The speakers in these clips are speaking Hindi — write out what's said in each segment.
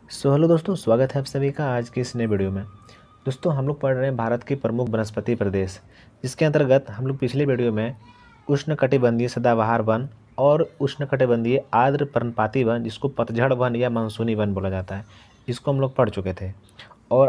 हेलो दोस्तों, स्वागत है आप सभी का आज की इस नए वीडियो में। दोस्तों, हम लोग पढ़ रहे हैं भारत के प्रमुख वनस्पति प्रदेश, जिसके अंतर्गत हम लोग पिछले वीडियो में उष्णकटिबंधीय सदाबहार वन और उष्णकटिबंधीय आर्द्र पर्णपाती वन, जिसको पतझड़ वन या मानसूनी वन बोला जाता है, इसको हम लोग पढ़ चुके थे। और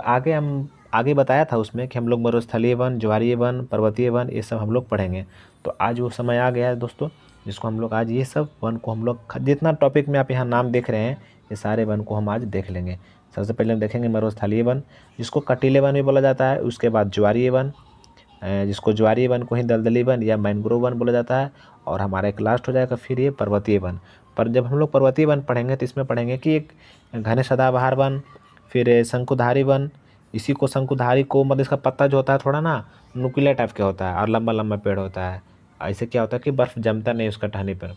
आगे बताया था उसमें कि हम लोग मरुस्थलीय वन, ज्वारीय वन, पर्वतीय वन, ये सब हम लोग पढ़ेंगे। तो आज वो समय आ गया है दोस्तों, जिसको हम लोग आज ये सब वन को हम लोग जितना टॉपिक में आप यहाँ नाम देख रहे हैं, ये सारे वन को हम आज देख लेंगे। सबसे पहले हम देखेंगे मरुस्थलीय वन, जिसको कटीले वन भी बोला जाता है। उसके बाद ज्वारीय वन, जिसको ज्वारीय वन को ही दलदली वन या मैंग्रोव वन बोला जाता है। और हमारा एक लास्ट हो जाएगा फिर ये पर्वतीय वन। पर जब हम लोग पर्वतीय वन पढ़ेंगे तो इसमें पढ़ेंगे कि एक घने सदाबहार वन, फिर शंकुधारी वन। इसी को शंकुधारी को मतलब इसका पत्ता जो होता है थोड़ा ना नुकीला टाइप का होता है और लंबा लंबा पेड़ होता है। ऐसे क्या होता है कि बर्फ़ जमता नहीं उसका टहनी पर।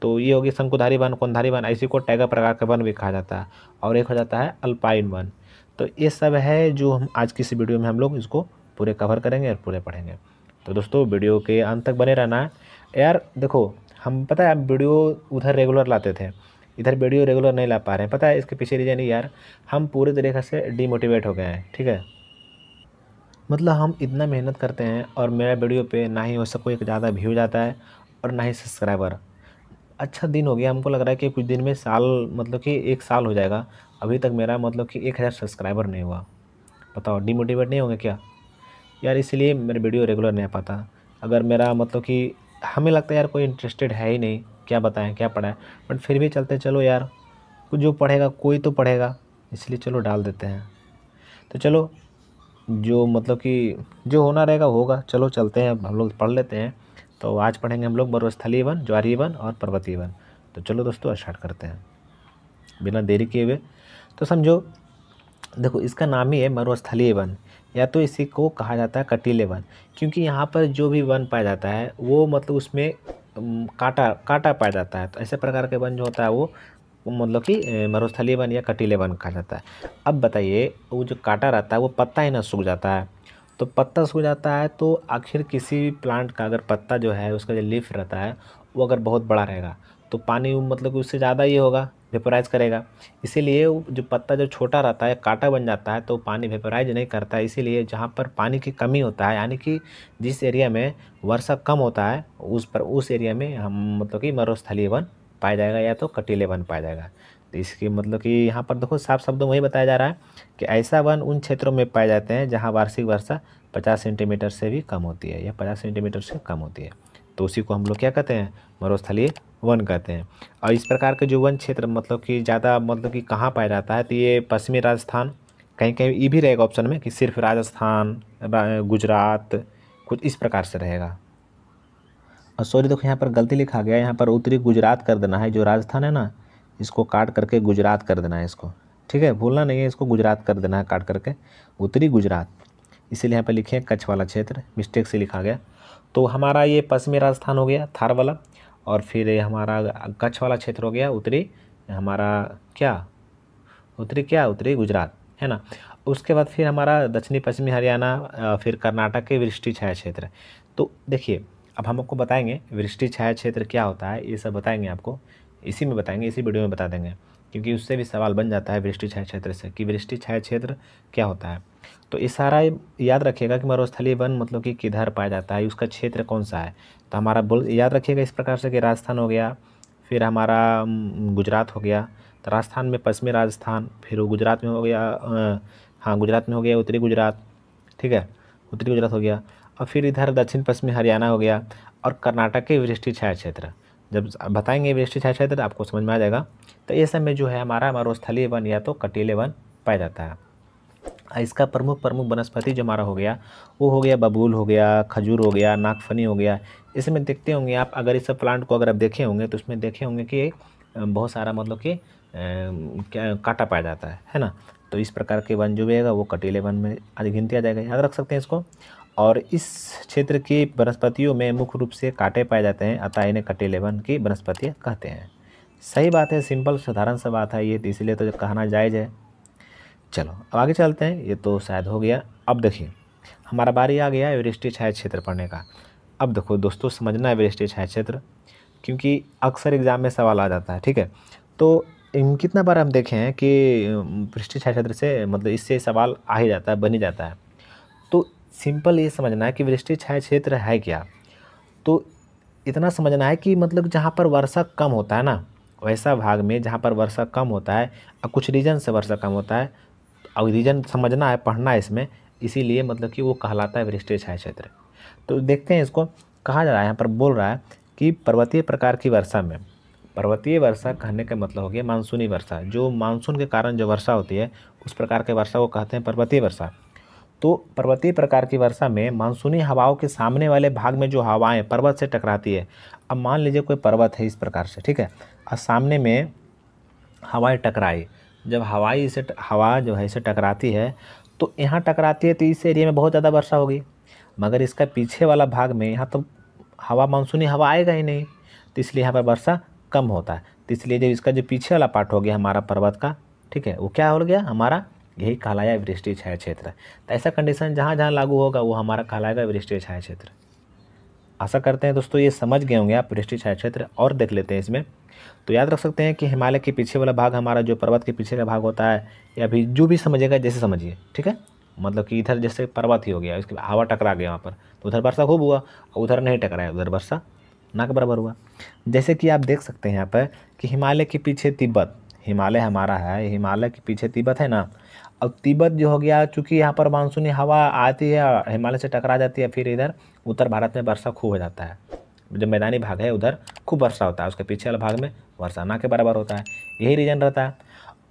तो ये होगी शंकुधारी वन, कोनधारी वन, इसी को टैगा प्रकार का वन भी कहा जाता है। और एक हो जाता है अल्पाइन वन। तो ये सब है जो हम आज की इस वीडियो में हम लोग इसको पूरे कवर करेंगे और पूरे पढ़ेंगे। तो दोस्तों, वीडियो के अंत तक बने रहना है। यार देखो, हम पता है वीडियो उधर रेगुलर लाते थे, इधर वीडियो रेगुलर नहीं ला पा रहे हैं। पता है इसके पीछे रीज़न? यार हम पूरी तरीके से डिमोटिवेट हो गए हैं, ठीक है। मतलब हम इतना मेहनत करते हैं और मेरा वीडियो पे ना ही वैसा कोई ज़्यादा व्यू जाता है और ना ही सब्सक्राइबर। अच्छा दिन हो गया, हमको लग रहा है कि कुछ दिन में साल, मतलब कि 1 साल हो जाएगा, अभी तक मेरा मतलब कि 1000 सब्सक्राइबर नहीं हुआ। बताओ, डिमोटिवेट नहीं होंगे क्या यार? इसलिए मेरा वीडियो रेगुलर नहीं आ पाता। अगर मेरा मतलब कि हमें लगता है यार कोई इंटरेस्टेड है ही नहीं, क्या बताएं क्या पढ़ाएं, बट फिर भी चलते चलो यार, कुछ जो पढ़ेगा कोई तो पढ़ेगा, इसलिए चलो डाल देते हैं। तो चलो, जो मतलब कि जो होना रहेगा होगा। चलो चलते हैं, हम लोग पढ़ लेते हैं। तो आज पढ़ेंगे हम लोग मरुस्थलीय वन, ज्वारीय वन और पर्वतीय वन। तो चलो दोस्तों, स्टार्ट करते हैं बिना देरी किए हुए। तो समझो, देखो इसका नाम ही है मरुस्थलीय वन, या तो इसी को कहा जाता है कटीले वन, क्योंकि यहाँ पर जो भी वन पाया जाता है वो मतलब उसमें कांटा कांटा पाया जाता है। तो ऐसे प्रकार के वन जो होता है वो मतलब कि मरुस्थलीय वन या कटीले वन कहा जाता है। अब बताइए, वो जो कांटा रहता है वो पत्ता ही ना सूख जाता है। तो पत्ता सूख जाता है तो आखिर किसी भी प्लांट का अगर पत्ता जो है उसका जो लीफ रहता है वो अगर बहुत बड़ा रहेगा तो पानी मतलब कि उससे ज़्यादा ये होगा, वेपोराइज करेगा। इसीलिए वो जो पत्ता जो छोटा रहता है कांटा बन जाता है तो पानी वेपोराइज नहीं करता है। इसीलिए जहाँ पर पानी की कमी होता है, यानी कि जिस एरिया में वर्षा कम होता है उस एरिया में हम मतलब कि मरुस्थलीय वन पाया जाएगा या तो कटीले वन पाया जाएगा। तो इसकी मतलब कि यहाँ पर देखो साफ शब्दों में वही बताया जा रहा है कि ऐसा वन उन क्षेत्रों में पाए जाते हैं जहाँ वार्षिक वर्षा 50 सेंटीमीटर से भी कम होती है या 50 सेंटीमीटर से कम होती है। तो उसी को हम लोग क्या कहते हैं? मरुस्थलीय वन कहते हैं। और इस प्रकार के जो वन क्षेत्र मतलब कि ज़्यादा मतलब कि कहाँ पाया जाता है, तो ये पश्चिमी राजस्थान, कहीं कहीं ये भी रहेगा ऑप्शन में कि सिर्फ राजस्थान, गुजरात, कुछ इस प्रकार से रहेगा। और सॉरी देखो, यहाँ पर गलती लिखा गया है, यहाँ पर उत्तरी गुजरात कर देना है। जो राजस्थान है ना, इसको काट करके गुजरात कर देना है इसको, ठीक है, भूलना नहीं है, इसको गुजरात कर देना है काट करके, उत्तरी गुजरात। इसीलिए यहाँ पर लिखे हैं कच्छ वाला क्षेत्र, मिस्टेक से लिखा गया। तो हमारा ये पश्चिमी राजस्थान हो गया, थार वाला। और फिर ये हमारा कच्छ वाला क्षेत्र हो गया उत्तरी, हमारा क्या उत्तरी गुजरात, है ना। उसके बाद फिर हमारा दक्षिणी पश्चिमी हरियाणा, फिर कर्नाटक के वृष्टि छाया क्षेत्र। तो देखिए, अब हम आपको बताएंगे वृष्टि छाया क्षेत्र क्या होता है, ये सब बताएंगे आपको, इसी में बताएंगे, इसी वीडियो में बता देंगे, क्योंकि उससे भी सवाल बन जाता है वृष्टि छाया क्षेत्र से कि वृष्टि छाया क्षेत्र क्या होता है। तो ये सारा याद रखिएगा कि मरुस्थलीय वन मतलब कि किधर पाया जाता है, उसका क्षेत्र कौन सा है। तो हमारा याद रखिएगा इस प्रकार से कि राजस्थान हो गया, फिर हमारा गुजरात हो गया। तो राजस्थान में पश्चिमी राजस्थान, फिर वो गुजरात में हो गया, हाँ गुजरात में हो गया उत्तरी गुजरात, ठीक है, उत्तरी गुजरात हो गया। और फिर इधर दक्षिण पश्चिमी हरियाणा हो गया, और कर्नाटक के वृष्टि छाया क्षेत्र। जब बताएंगे वृष्टि छाया क्षेत्र आपको समझ में आ जाएगा। तो ये सब में जो है हमारा मरुस्थलीय वन या तो कटीले वन पाया जाता है। इसका प्रमुख प्रमुख वनस्पति जो हमारा हो गया वो हो गया बबूल हो गया, खजूर हो गया, नागफनी हो गया। इसमें देखते होंगे आप, अगर इस सब प्लांट को अगर आप देखे होंगे तो उसमें देखे होंगे कि बहुत सारा मतलब कि क्या कांटा पाया जाता है ना। तो इस प्रकार के वन जो भी है वो कटीले वन में आज गिनती आ जाएगा, याद रख सकते हैं इसको। और इस क्षेत्र की वनस्पतियों में मुख्य रूप से कांटे पाए जाते हैं, अतः इन्हें कटीले वन की वनस्पतियाँ कहते हैं। सही बात है, सिंपल साधारण सा बात है ये, तो इसलिए तो कहना जायज़ है। चलो अब आगे चलते हैं, ये तो शायद हो गया। अब देखिए, हमारा बारी आ गया है वृष्टि छाया क्षेत्र पढ़ने का। अब देखो दोस्तों, समझना है वृष्टि छाया क्षेत्र, क्योंकि अक्सर एग्जाम में सवाल आ जाता है, ठीक है। तो कितना बार हम देखे हैं कि वृष्टि छाया क्षेत्र से मतलब इससे सवाल आ ही जाता है, बन ही जाता है। तो सिंपल ये समझना है कि वृष्टि छाया क्षेत्र है क्या। तो इतना समझना है कि मतलब जहाँ पर वर्षा कम होता है ना, वैसा भाग में जहाँ पर वर्षा कम होता है और कुछ रीजन से वर्षा कम होता है, और रीजन समझना है, पढ़ना है इसमें, इसीलिए मतलब कि वो कहलाता है वृष्टि छाया क्षेत्र। तो देखते हैं इसको, कहा जा रहा है यहाँ पर, बोल रहा है कि पर्वतीय प्रकार की वर्षा में, पर्वतीय वर्षा कहने का मतलब हो गया मानसूनी वर्षा, जो मानसून के कारण जो वर्षा होती है उस प्रकार के वर्षा को कहते हैं पर्वतीय वर्षा। तो पर्वतीय प्रकार की वर्षा में मानसूनी हवाओं के सामने वाले भाग में जो हवाएं पर्वत से टकराती है, अब मान लीजिए कोई पर्वत है इस प्रकार से, ठीक है, और सामने में हवाएं टकराई, जब हवा जो है इसे टकराती है तो यहाँ टकराती है तो इस एरिया में बहुत ज़्यादा वर्षा होगी, मगर इसका पीछे वाला भाग में यहाँ तो हवा मानसूनी हवा आएगा ही नहीं, तो इसलिए यहाँ पर वर्षा कम होता है। तो इसलिए जब इसका जो पीछे वाला पार्ट हो गया हमारा पर्वत का, ठीक है, वो क्या हो गया हमारा, यही कहलाया वृष्टि छाया क्षेत्र। तो ऐसा कंडीशन जहाँ जहाँ लागू होगा वो हमारा कहलाएगा वृष्टि छाया क्षेत्र। आशा करते हैं दोस्तों ये समझ गए होंगे आप वृष्टि छाया क्षेत्र। और देख लेते हैं इसमें, तो याद रख सकते हैं कि हिमालय के पीछे वाला भाग हमारा जो पर्वत के पीछे का भाग होता है, या भी जो भी समझेगा जैसे समझिए, ठीक है, मतलब कि इधर जैसे पर्वत ही हो गया, इसके हवा टकरा गया वहाँ पर, तो उधर वर्षा खूब हुआ, और उधर नहीं टकराया, उधर वर्षा ना के बराबर हुआ। जैसे कि आप देख सकते हैं यहाँ पर कि हिमालय के पीछे तिब्बत, हिमालय हमारा है, हिमालय के पीछे तिब्बत है ना। अब तिब्बत जो हो गया, चूँकि यहाँ पर मानसूनी हवा आती है हिमालय से टकरा जाती है, फिर इधर उत्तर भारत में वर्षा खूब हो जाता है, जो मैदानी भाग है उधर खूब वर्षा होता है, उसके पीछे वाले भाग में वर्षा ना के बराबर होता है, यही रीजन रहता है।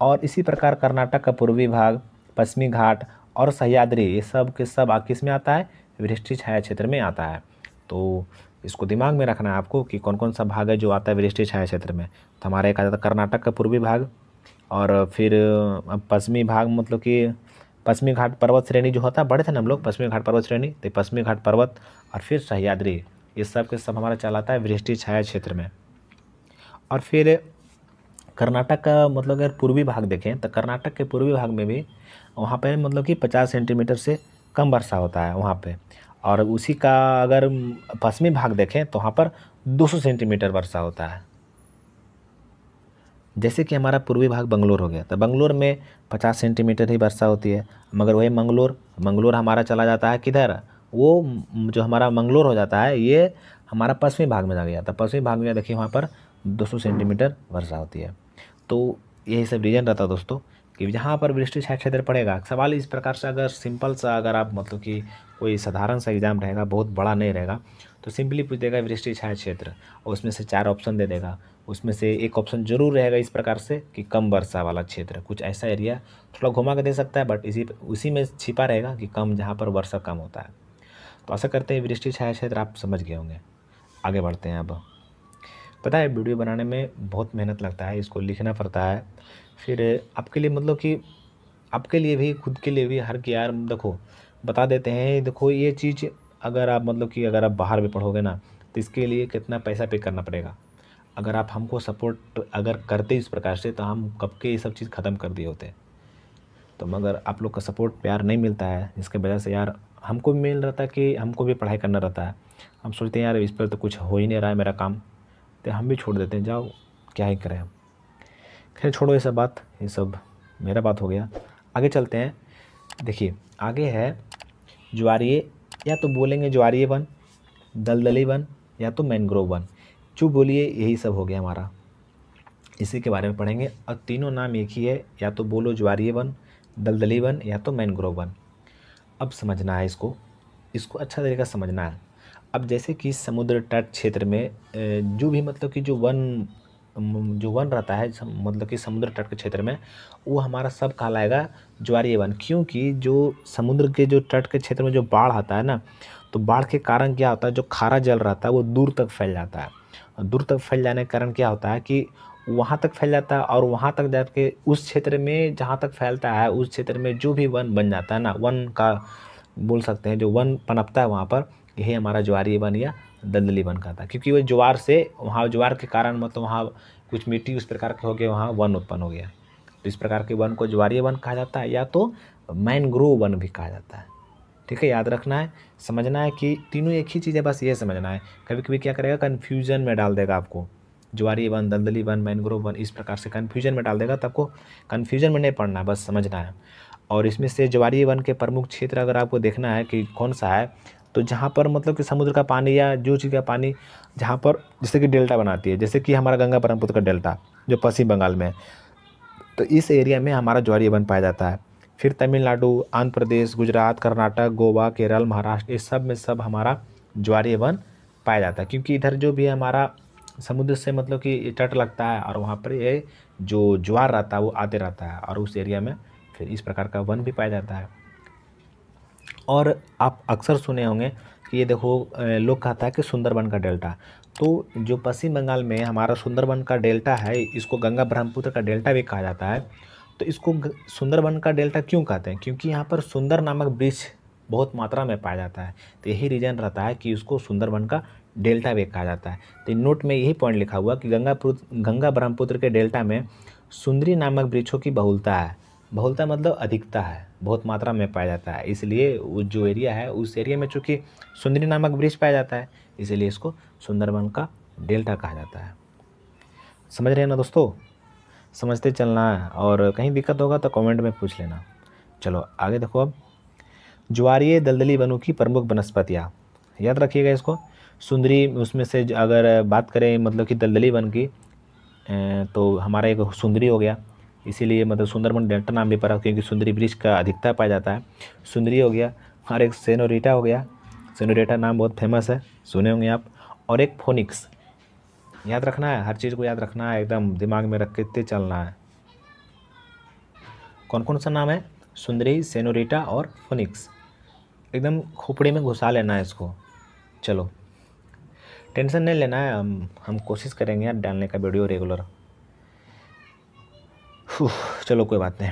और इसी प्रकार कर्नाटक का पूर्वी भाग, पश्चिमी घाट और सह्याद्री, ये सब के सब किस में आता है, वृष्टि छाया क्षेत्र में आता है। तो इसको दिमाग में रखना है आपको कि कौन कौन सा भाग है जो आता है वृष्टि छाया क्षेत्र में। तो हमारा एक आता था कर्नाटक का पूर्वी भाग, और फिर पश्चिमी भाग, मतलब कि पश्चिमी घाट पर्वत श्रेणी जो होता है, बड़े थे ना हम लोग, पश्चिमी घाट पर्वत श्रेणी, तो पश्चिमी घाट पर्वत और फिर सह्याद्री, ये सब के सब हमारा चलाता है वृष्टि छाया क्षेत्र में। और फिर कर्नाटक का मतलब अगर पूर्वी भाग देखें तो कर्नाटक के पूर्वी भाग में भी वहाँ पे मतलब कि 50 सेंटीमीटर से कम वर्षा होता है वहाँ पे। और उसी का अगर पश्चिमी भाग देखें तो वहाँ पर 200 सेंटीमीटर वर्षा होता है। जैसे कि हमारा पूर्वी भाग बंगलोर हो गया, तो बंगलोर में 50 सेंटीमीटर ही वर्षा होती है, मगर वही मंगलोर हमारा चला जाता है किधर, वो जो हमारा मंगलोर हो जाता है ये हमारा पश्चिमी भाग में आ गया। तो पश्चिमी भाग में देखिए वहाँ पर 200 सेंटीमीटर वर्षा होती है। तो यही सब रीजन रहता है दोस्तों कि जहाँ पर वृष्टि छाया क्षेत्र पड़ेगा। सवाल इस प्रकार से अगर सिंपल सा, अगर आप मतलब कि कोई साधारण सा एग्जाम रहेगा, बहुत बड़ा नहीं रहेगा, तो सिंपली पूछ देगा वृष्टि छाया क्षेत्र, और उसमें से 4 ऑप्शन दे देगा, उसमें से एक ऑप्शन जरूर रहेगा इस प्रकार से कि कम वर्षा वाला क्षेत्र, कुछ ऐसा एरिया थोड़ा घुमा के दे सकता है, बट उसी में छिपा रहेगा कि कम, जहाँ पर वर्षा कम होता है। तो आशा करते हैं वृष्टि छाया क्षेत्र आप समझ गए होंगे। आगे बढ़ते हैं। अब पता है वीडियो बनाने में बहुत मेहनत लगता है, इसको लिखना पड़ता है, फिर आपके लिए मतलब कि आपके लिए भी, खुद के लिए भी, हर की यार देखो बता देते हैं, देखो ये चीज़ अगर आप मतलब कि अगर आप बाहर भी पढ़ोगे ना तो इसके लिए कितना पैसा पे करना पड़ेगा। अगर आप हमको सपोर्ट अगर करते इस प्रकार से तो हम कब के ये सब चीज़ ख़त्म कर दिए होते। तो मगर आप लोग का सपोर्ट प्यार नहीं मिलता है, जिसके वजह से यार हमको भी मिल रहता है कि हमको भी पढ़ाई करना रहता है। हम सोचते हैं यार इस पर तो कुछ हो ही नहीं रहा है मेरा काम, तो हम भी छोड़ देते हैं, जाओ क्या ही करें हम। खैर छोड़ो ये सब बात, ये सब मेरा बात हो गया। आगे चलते हैं। देखिए आगे है ज्वारीय, या तो बोलेंगे ज्वारीय वन, दलदली वन, या तो मैंग्रोव वन। जो बोलिए यही सब हो गया हमारा, इसी के बारे में पढ़ेंगे। और तीनों नाम एक ही है, या तो बोलो ज्वारीय वन, दलदली वन, या तो मैंग्रोव वन। अब समझना है इसको अच्छा तरीका से समझना है। अब जैसे कि समुद्र तट क्षेत्र में जो भी मतलब कि जो वन रहता है, मतलब कि समुद्र तट के क्षेत्र में, वो हमारा सब कहलाएगा ज्वारीय वन। क्योंकि जो समुद्र के जो तट के क्षेत्र में जो बाढ़ आता है ना, तो बाढ़ के कारण क्या होता है, जो खारा जल रहता है वो दूर तक फैल जाता है। और दूर तक फैल जाने के कारण क्या होता है कि वहाँ तक फैल जाता है, और वहाँ तक जाके उस क्षेत्र में जहाँ तक फैलता है उस क्षेत्र में जो भी वन बन जाता है ना, वन का बोल सकते हैं, जो वन पनपता है वहाँ पर, यही हमारा ज्वारीय वन या दलदली वन का था। क्योंकि वो ज्वार से, वहाँ ज्वार के कारण मतलब वहाँ कुछ मिट्टी उस प्रकार के हो गए, वहाँ वन उत्पन्न हो गया। तो इस प्रकार के वन को ज्वारीय वन कहा जाता है, या तो मैनग्रोव वन भी कहा जाता है। ठीक है, याद रखना है, समझना है कि तीनों एक ही चीज़ है, बस ये समझना है। कभी कभी क्या करेगा, कन्फ्यूजन में डाल देगा आपको ज्वारीय वन, दलदली वन, मैंग्रोव वन, इस प्रकार से कन्फ्यूजन में डाल देगा। तो आपको कन्फ्यूजन में नहीं पड़ना है, बस समझना है। और इसमें से ज्वारीय वन के प्रमुख क्षेत्र अगर आपको देखना है कि कौन सा है, तो जहाँ पर मतलब कि समुद्र का पानी या जो चीज़ का पानी जहाँ पर जैसे कि डेल्टा बनाती है, जैसे कि हमारा गंगा ब्रह्मपुत्र का डेल्टा जो पश्चिम बंगाल में है, तो इस एरिया में हमारा ज्वारीय वन पाया जाता है। फिर तमिलनाडु, आंध्र प्रदेश, गुजरात, कर्नाटक, गोवा, केरल, महाराष्ट्र, इस सब में सब हमारा ज्वारीय वन पाया जाता है, क्योंकि इधर जो भी हमारा समुद्र से मतलब कि तट लगता है और वहाँ पर ये जो ज्वार रहता है वो आते रहता है, और उस एरिया में फिर इस प्रकार का वन भी पाया जाता है। और आप अक्सर सुने होंगे कि ये देखो लोग कहता है कि सुंदरबन का डेल्टा, तो जो पश्चिम बंगाल में हमारा सुंदरबन का डेल्टा है, इसको गंगा ब्रह्मपुत्र का डेल्टा भी कहा जाता है। तो इसको सुंदरबन का डेल्टा क्यों कहते हैं? क्योंकि यहाँ पर सुंदर नामक वृक्ष बहुत मात्रा में पाया जाता है, तो यही रीज़न रहता है कि उसको सुंदरबन का डेल्टा भी कहा जाता है। तो नोट में यही पॉइंट लिखा हुआ कि गंगा ब्रह्मपुत्र के डेल्टा में सुंदरी नामक वृक्षों की बहुलता है। बहुलता मतलब अधिकता है, बहुत मात्रा में पाया जाता है, इसलिए वो जो एरिया है उस एरिया में चूँकि सुंदरी नामक वृक्ष पाया जाता है, इसीलिए इसको सुंदरबन का डेल्टा कहा जाता है। समझ रहे हैं ना दोस्तों? समझते चलना है, और कहीं दिक्कत होगा तो कमेंट में पूछ लेना। चलो आगे देखो। अब ज्वारीय दलदली वनों की प्रमुख वनस्पतियाँ, याद रखिएगा इसको। सुंदरी उसमें से अगर बात करें मतलब कि दलदली वन की, तो हमारा एक सुंदरी हो गया, इसीलिए मतलब सुंदरबन डेल्टा नाम भी पड़ा, क्योंकि सुंदरी वृक्ष का अधिकता पाया जाता है। सुंदरी हो गया, और एक सेनोरिटा हो गया, सेनोरिटा नाम बहुत फेमस है, सुने होंगे आप। और एक फोनिक्स, याद रखना है, हर चीज़ को याद रखना है, एकदम दिमाग में रख के चलना है। कौन कौन सा नाम है? सुंदरी, सेनोरिटा और फोनिक्स, एकदम खोपड़ी में घुसा लेना है इसको। चलो टेंशन नहीं लेना है, हम कोशिश करेंगे यार डालने का वीडियो रेगुलर। चलो कोई बात नहीं,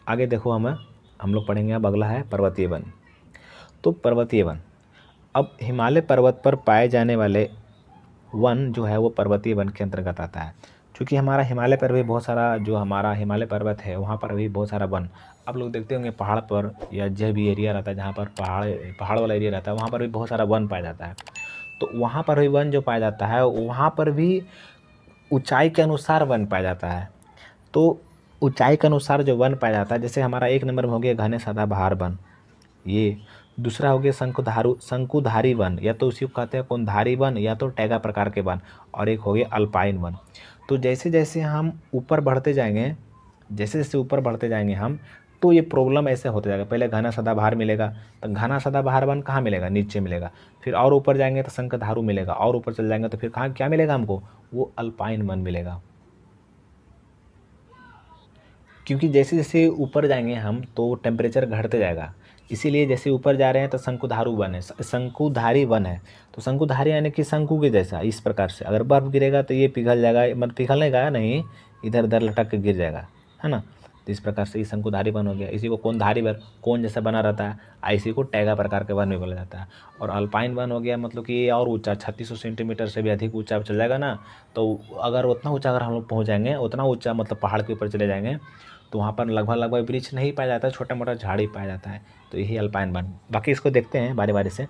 आगे देखो। हम लोग पढ़ेंगे। अब अगला है पर्वतीय वन। तो पर्वतीय वन, अब हिमालय पर्वत पर पाए जाने वाले वन जो है वो पर्वतीय वन के अंतर्गत आता है। क्योंकि हमारा हिमालय पर भी बहुत सारा, जो हमारा हिमालय पर्वत है वहाँ पर भी बहुत सारा वन आप लोग देखते होंगे, पहाड़ पर या जो भी एरिया रहता है जहाँ पर पहाड़ वाला एरिया रहता है वहाँ पर भी बहुत सारा वन पाया जाता है। तो वहाँ पर भी वन जो पाया जाता है, वहाँ पर भी ऊंचाई के अनुसार वन पाया जाता है। तो ऊंचाई के अनुसार जो वन पाया जाता है, जैसे हमारा एक नंबर में हो गया घने सदाबहार वन, ये दूसरा हो गया शंकुधारी वन, या तो उसी को कहते हैं कुंधारी वन या तो टैगा प्रकार के वन, और एक हो गया अल्पाइन वन। तो जैसे जैसे हम ऊपर बढ़ते जाएंगे, जैसे जैसे ऊपर बढ़ते जाएंगे हम, तो ये प्रॉब्लम ऐसे होते जाएगा। पहले घना सदाबहार मिलेगा, तो घना सदाबहार वन कहाँ मिलेगा? नीचे मिलेगा। फिर और ऊपर जाएंगे तो शंखधारू मिलेगा, और ऊपर चल जाएंगे तो फिर कहाँ क्या मिलेगा हमको? वो अल्पाइन वन मिलेगा। क्योंकि जैसे जैसे ऊपर जाएंगे हम तो टेम्परेचर घटते जाएगा, इसीलिए जैसे ऊपर जा रहे हैं तो शंकुधारू वन है, शंकुधारी वन है। तो शंकुधारी यानी कि शंकु के जैसा, इस प्रकार से अगर बर्फ़ गिरेगा तो ये पिघल जाएगा, मतलब पिघलने का नहीं, इधर उधर लटक के गिर जाएगा, है ना। तो इस प्रकार से ये शंकुधारी वन हो गया। इसी को कोनधारी वन, कोन जैसा बना रहता है, इसी को टैगा प्रकार के वन भी बोला जाता है। और अल्पाइन वन हो गया, मतलब कि ये और ऊंचा 3600 सेंटीमीटर से भी अधिक ऊंचा चल जाएगा ना। तो अगर उतना ऊंचा अगर हम लोग पहुँच जाएंगे, उतना ऊंचा मतलब पहाड़ के ऊपर चले जाएंगे, तो वहाँ पर लगभग वृक्ष नहीं पाया जाता है, छोटा मोटा झाड़ ही पाया जाता है। तो यही अल्पाइन वन। बाकी इसको देखते हैं बारी बारी से।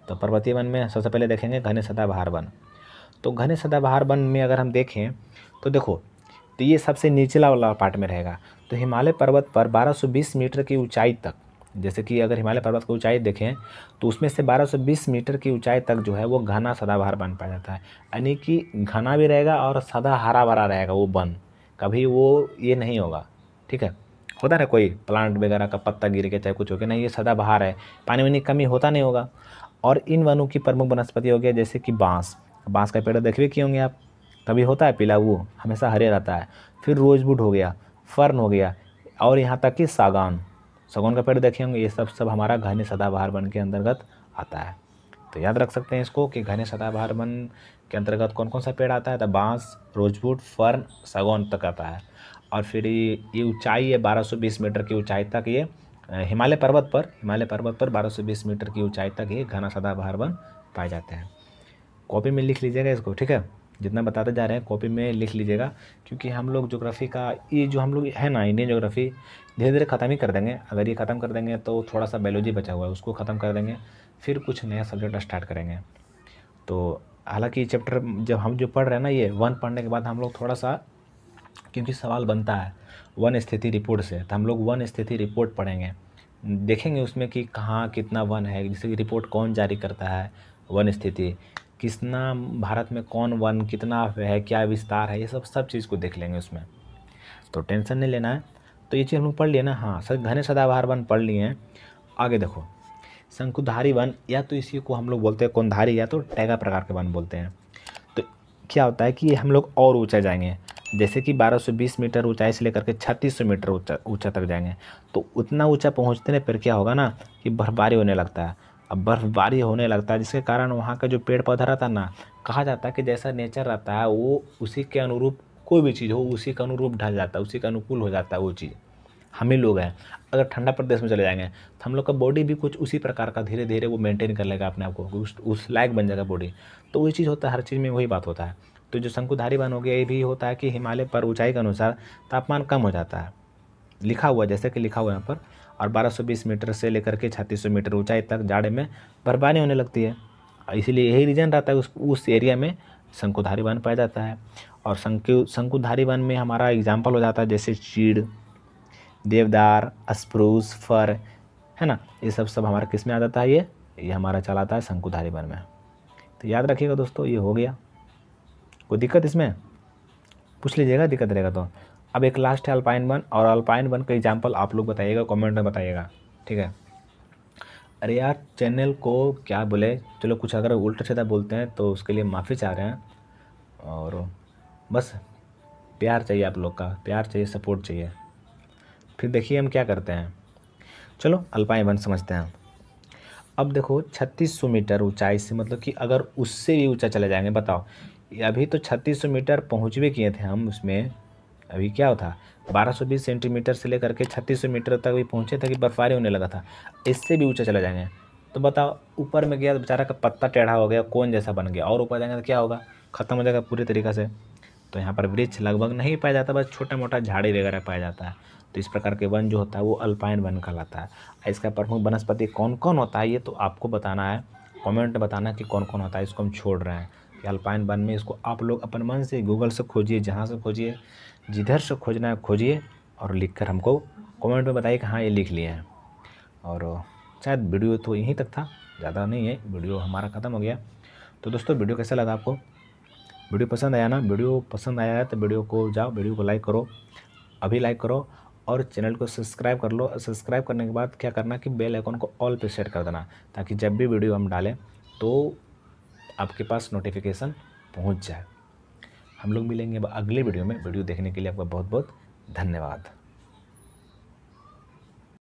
तो पर्वतीय वन में सबसे पहले देखेंगे घने सदाबहार वन। तो घने सदाबहार वन में अगर हम देखें तो देखो, तो ये सबसे निचला वाला पार्ट में रहेगा। तो हिमालय पर्वत पर 1220 मीटर की ऊंचाई तक, जैसे कि अगर हिमालय पर्वत की ऊंचाई देखें तो उसमें से 1220 मीटर की ऊंचाई तक जो है वो घना सदाबहार वन पाया जाता है। यानी कि घना भी रहेगा और सदा हरा भरा रहेगा वो वन, कभी वो ये नहीं होगा, ठीक है। होता है कोई प्लांट वगैरह का पत्ता गिर के चाहे कुछ हो गया, नहीं, ये सदाबहार है, पानी वानी की कमी होता नहीं होगा। और इन वनों की प्रमुख वनस्पति हो गया जैसे कि बाँस, बाँस का पेड़ देखे किए होंगे आप, कभी होता है पीला, वो हमेशा हरे रहता है। फिर रोजवुड हो गया, फर्न हो गया, और यहाँ तक कि सागौन, सागौन का पेड़ देखे होंगे। ये सब हमारा घने सदाबहार वन के अंतर्गत आता है। तो याद रख सकते हैं इसको कि घने सदाबहार वन के अंतर्गत कौन कौन सा पेड़ आता है? तो बाँस, रोजवुड, फर्न, सागौन तक आता है। और फिर ये ऊंचाई है 1220 मीटर की ऊंचाई तक, ये हिमालय पर्वत पर 1220 मीटर की ऊंचाई तक ये घना सदाबहार वन पाए जाते हैं। कॉपी में लिख लीजिएगा इसको, ठीक है। जितना बताते जा रहे हैं कॉपी में लिख लीजिएगा, क्योंकि हम लोग ज्योग्राफी का ये जो हम लोग है ना, इंडियन ज्योग्राफी धीरे धीरे ख़त्म ही कर देंगे। अगर ये ख़त्म कर देंगे तो थोड़ा सा बायोलॉजी बचा हुआ है, उसको ख़त्म कर देंगे, फिर कुछ नया सब्जेक्ट स्टार्ट करेंगे। तो हालांकि ये चैप्टर जब हम जो पढ़ रहे हैं ना, ये 1 पढ़ने के बाद हम लोग थोड़ा सा, क्योंकि सवाल बनता है वन स्थिति रिपोर्ट से, तो हम लोग वन स्थिति रिपोर्ट पढ़ेंगे, देखेंगे उसमें कि कहाँ कितना वन है, जैसे कि रिपोर्ट कौन जारी करता है, वन स्थिति कितना, भारत में कौन वन कितना है, क्या विस्तार है, ये सब चीज़ को देख लेंगे उसमें, तो टेंशन नहीं लेना है। तो ये चीज़ हम लोग पढ़ लिए ना। हाँ, घने सदाबहार वन पढ़ लिए हैं। आगे देखो, शंकुधारी वन, या तो इसी को हम लोग बोलते हैं कोनधारी, या तो टैगा प्रकार के वन बोलते हैं। तो क्या होता है कि ये हम लोग और ऊंचा जाएंगे, जैसे कि 1220 मीटर ऊंचाई से लेकर के 3600 मीटर ऊंचा तक जाएंगे। तो उतना ऊंचा पहुंचते ना फिर क्या होगा ना कि बर्फबारी होने लगता है। अब बर्फबारी होने लगता है जिसके कारण वहाँ का जो पेड़ पौधा रहता है ना, कहा जाता है कि जैसा नेचर रहता है वो उसी के अनुरूप, कोई भी चीज़ हो उसी के अनुरूप ढल जाता है, उसी के अनुकूल हो जाता है वो चीज़। हम ही लोग हैं, अगर ठंडा प्रदेश में चले जाएंगे तो हम लोग का बॉडी भी कुछ उसी प्रकार का धीरे धीरे वो मेंटेन कर लेगा अपने आप को, उस लायक बन जाएगा बॉडी। तो वही चीज़ होता है, हर चीज़ में वही बात होता है। तो जो शंकुधारी वन हो गया, ये भी होता है कि हिमालय पर ऊंचाई के अनुसार तापमान कम हो जाता है, लिखा हुआ जैसे कि लिखा हुआ है यहाँ पर। और 1220 मीटर से लेकर के 3600 मीटर ऊंचाई तक जाड़े में बर्फबारी होने लगती है, इसीलिए यही रीजन रहता है उस एरिया में शंकुधारी वन पाया जाता है। और शंकुधारी वन में हमारा एग्जाम्पल हो जाता है जैसे चीड़, देवदार, स्प्रूस, फर, है ना, ये सब हमारा किस में आ जाता है, ये हमारा चलाता है शंकुधारी वन में। तो याद रखिएगा दोस्तों, ये हो गया। कोई दिक्कत इसमें पूछ लीजिएगा, दिक्कत रहेगा तो। अब एक लास्ट है अल्पाइन वन, और अल्पाइन वन का एग्जाम्पल आप लोग बताइएगा, कमेंट में बताइएगा, ठीक है। अरे यार, चैनल को क्या बोले, चलो कुछ अगर उल्टा सीधा बोलते हैं तो उसके लिए माफ़ी चाह रहे हैं, और बस प्यार चाहिए, आप लोग का प्यार चाहिए, सपोर्ट चाहिए। फिर देखिए हम क्या करते हैं। चलो अल्पाइन वन समझते हैं। अब देखो 3600 मीटर ऊंचाई से, मतलब कि अगर उससे भी ऊंचा चले जाएंगे, बताओ, अभी तो 3600 मीटर पहुँच भी किए थे हम उसमें, अभी क्या होता 1220 सेंटीमीटर से लेकर के 3600 मीटर तक भी पहुँचे थे कि बर्फबारी होने लगा था। इससे भी ऊंचा चले जाएंगे तो बताओ, ऊपर में गया तो बेचारा का पत्ता टेढ़ा हो गया, कोन जैसा बन गया, और ऊपर जाएंगे तो क्या होगा, ख़त्म हो जाएगा पूरी तरीक़ा से। तो यहाँ पर वृक्ष लगभग नहीं पाया जाता, बस छोटा मोटा झाड़ी वगैरह पाया जाता है। तो इस प्रकार के वन जो होता है वो अल्पाइन वन कहलाता है। इसका प्रमुख वनस्पति कौन कौन होता है ये तो आपको बताना है, कमेंट में बताना कि कौन कौन होता है। इसको हम छोड़ रहे हैं कि अल्पाइन वन में, इसको आप लोग अपन मन से गूगल से खोजिए, जहाँ से खोजिए, जिधर से खोजना है खोजिए, और लिख कर हमको कमेंट में बताइए कि हाँ ये लिख लिए हैं। और शायद वीडियो तो यहीं तक था, ज़्यादा नहीं है, वीडियो हमारा ख़त्म हो गया। तो दोस्तों वीडियो कैसा लगा आपको, वीडियो पसंद आया ना, वीडियो पसंद आया है तो वीडियो को जाओ, वीडियो को लाइक करो, अभी लाइक करो, और चैनल को सब्सक्राइब कर लो। सब्सक्राइब करने के बाद क्या करना कि बेल आइकन को ऑल पे सेट कर देना, ताकि जब भी वीडियो हम डालें तो आपके पास नोटिफिकेशन पहुंच जाए। हम लोग मिलेंगे अगले वीडियो में। वीडियो देखने के लिए आपका बहुत बहुत धन्यवाद।